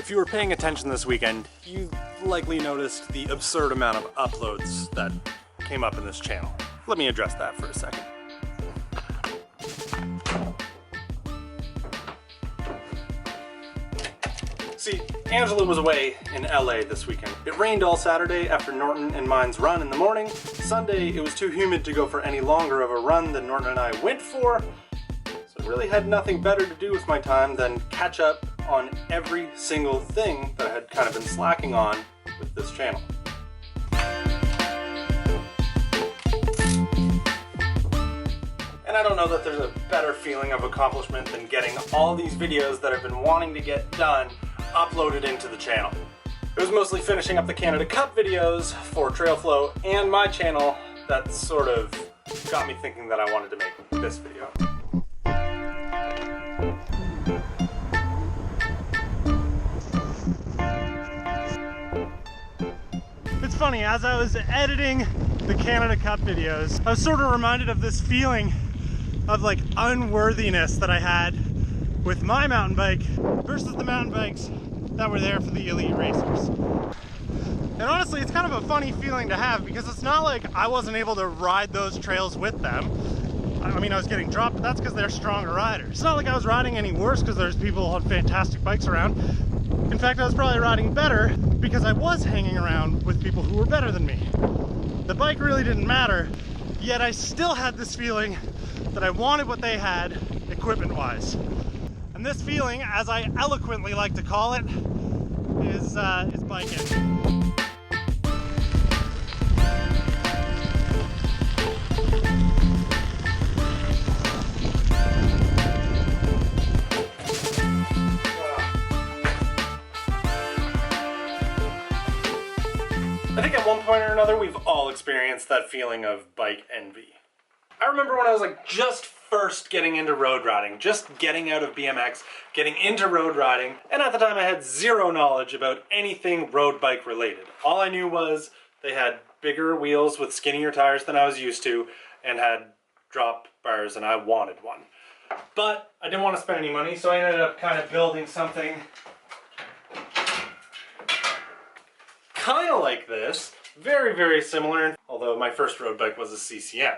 If you were paying attention this weekend, you likely noticed the absurd amount of uploads that came up in this channel. Let me address that for a second. See, Angela was away in LA this weekend. It rained all Saturday after Norton and mine's run in the morning. Sunday, it was too humid to go for any longer of a run than Norton and I went for. So I really had nothing better to do with my time than catch up on every single thing that I had kind of been slacking on with this channel. And I don't know that there's a better feeling of accomplishment than getting all these videos that I've been wanting to get done uploaded into the channel. It was mostly finishing up the Canada Cup videos for Trailflow and my channel that sort of got me thinking that I wanted to make this video. It's funny, as I was editing the Canada Cup videos, I was sort of reminded of this feeling of like unworthiness that I had with my mountain bike versus the mountain bikes that were there for the elite racers. And honestly, it's kind of a funny feeling to have because it's not like I wasn't able to ride those trails with them. I mean, I was getting dropped, but that's because they're stronger riders. It's not like I was riding any worse because there's people on fantastic bikes around. In fact, I was probably riding better because I was hanging around with people who were better than me. The bike really didn't matter, yet I still had this feeling that I wanted what they had equipment-wise. And this feeling, as I eloquently like to call it, is bike envy. I think at one point or another we've all experienced that feeling of bike envy. I remember when I was like just first getting into road riding, just getting out of BMX, getting into road riding, and at the time I had zero knowledge about anything road bike related. All I knew was they had bigger wheels with skinnier tires than I was used to and had drop bars, and I wanted one. But I didn't want to spend any money, so I ended up kind of building something kind of like this, very, very similar, although my first road bike was a CCM.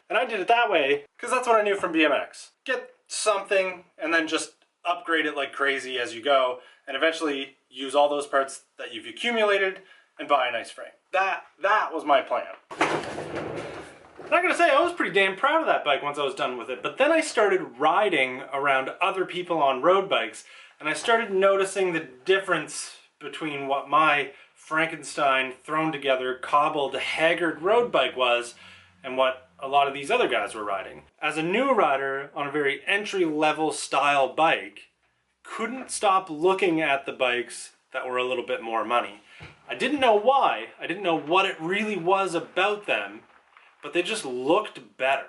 And I did it that way because that's what I knew from BMX. Get something and then just upgrade it like crazy as you go, and eventually use all those parts that you've accumulated and buy a nice frame. That was my plan. And I gotta say, I was pretty damn proud of that bike once I was done with it, but then I started riding around other people on road bikes, and I started noticing the difference between what my Frankenstein, thrown together, cobbled, haggard road bike was and what a lot of these other guys were riding. As a new rider on a very entry-level style bike, couldn't stop looking at the bikes that were a little bit more money. I didn't know why, I didn't know what it really was about them, but they just looked better.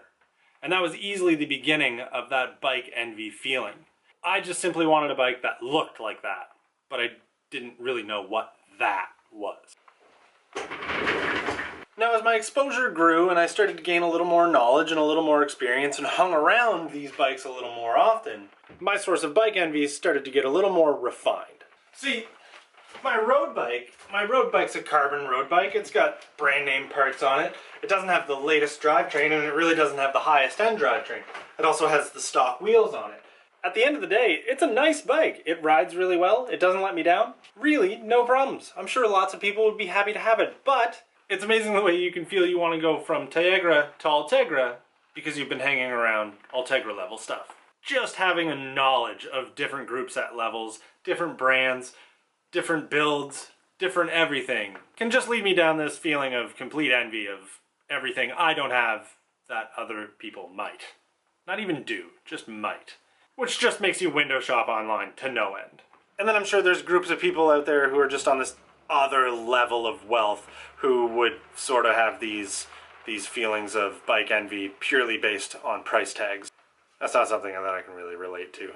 And that was easily the beginning of that bike envy feeling. I just simply wanted a bike that looked like that, but I didn't really know what that was. Now, as my exposure grew and I started to gain a little more knowledge and a little more experience and hung around these bikes a little more often, my source of bike envy started to get a little more refined. See, my road bike's a carbon road bike. It's got brand name parts on it. It doesn't have the latest drivetrain, and it really doesn't have the highest end drivetrain. It also has the stock wheels on it. At the end of the day, it's a nice bike. It rides really well. It doesn't let me down. Really, no problems. I'm sure lots of people would be happy to have it, but it's amazing the way you can feel you want to go from Tiagra to Ultegra because you've been hanging around Ultegra level stuff. Just having a knowledge of different group set levels, different brands, different builds, different everything can just lead me down this feeling of complete envy of everything I don't have that other people might. Not even do, just might. Which just makes you window shop online to no end. And then I'm sure there's groups of people out there who are just on this other level of wealth who would sort of have these feelings of bike envy purely based on price tags. That's not something that I can really relate to.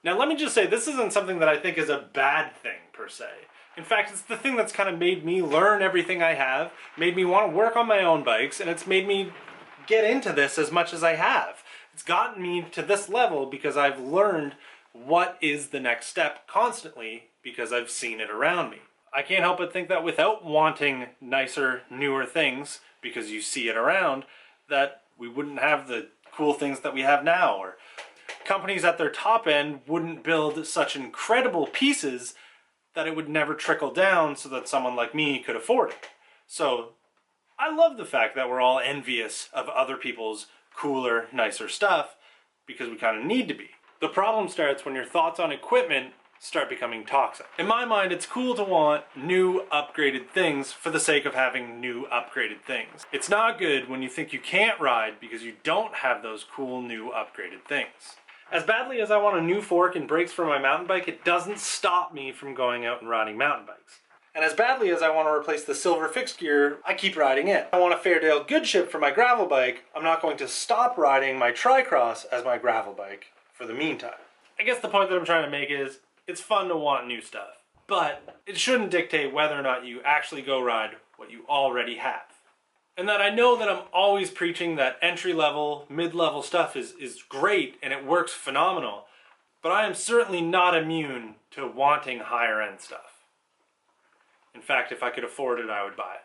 Now let me just say, this isn't something that I think is a bad thing per se. In fact, it's the thing that's kind of made me learn everything I have, made me want to work on my own bikes, and it's made me get into this as much as I have. It's gotten me to this level because I've learned what is the next step constantly because I've seen it around me. I can't help but think that without wanting nicer, newer things, because you see it around, that we wouldn't have the cool things that we have now, or companies at their top end wouldn't build such incredible pieces that it would never trickle down so that someone like me could afford it. So I love the fact that we're all envious of other people's cooler, nicer stuff, because we kind of need to be. The problem starts when your thoughts on equipment start becoming toxic. In my mind, it's cool to want new, upgraded things for the sake of having new, upgraded things. It's not good when you think you can't ride because you don't have those cool, new, upgraded things. As badly as I want a new fork and brakes for my mountain bike, it doesn't stop me from going out and riding mountain bikes. And as badly as I want to replace the silver fixed gear, I keep riding it. I want a Fairdale good ship for my gravel bike. I'm not going to stop riding my Tricross as my gravel bike for the meantime. I guess the point that I'm trying to make is, it's fun to want new stuff, but it shouldn't dictate whether or not you actually go ride what you already have. And that I know that I'm always preaching that entry-level, mid-level stuff is great and it works phenomenal, but I am certainly not immune to wanting higher-end stuff. In fact, if I could afford it, I would buy it.